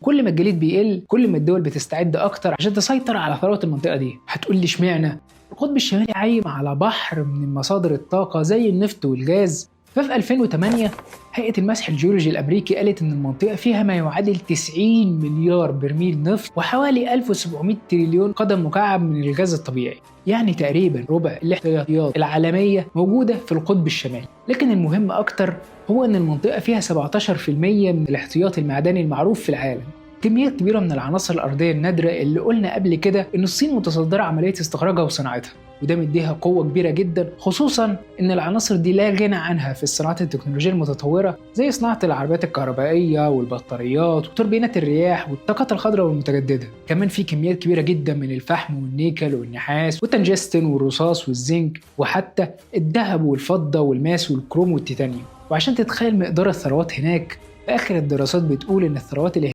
كل ما الجليد بيقل كل ما الدول بتستعد اكتر عشان تسيطر على ثروة المنطقة دي. هتقول لي اشمعنى؟ القطب الشمالي عايم على بحر من مصادر الطاقة زي النفط والغاز. ففي 2008 هيئة المسح الجيولوجي الأمريكي قالت إن المنطقة فيها ما يعادل 90 مليار برميل نفط وحوالي 1700 تريليون قدم مكعب من الغاز الطبيعي، يعني تقريبا ربع الاحتياطيات العالمية موجودة في القطب الشمالي. لكن المهم أكتر هو إن المنطقة فيها 17% من الاحتياطي المعدني المعروف في العالم، كميات كبيرة من العناصر الأرضية النادرة اللي قلنا قبل كده إن الصين متصدرة عملية استخراجها وصناعتها، وده مديها قوة كبيرة جدا، خصوصا إن العناصر دي لا غنى عنها في الصناعات التكنولوجية المتطورة زي صناعة العربيات الكهربائية والبطاريات وتوربينات الرياح والطاقات الخضراء والمتجددة. كمان في كميات كبيرة جدا من الفحم والنيكل والنحاس والتنجستن والرصاص والزنك وحتى الذهب والفضة والماس والكروم والتيتانيوم. وعشان تتخيل مقدار الثروات هناك، في آخر الدراسات بتقول إن الثروات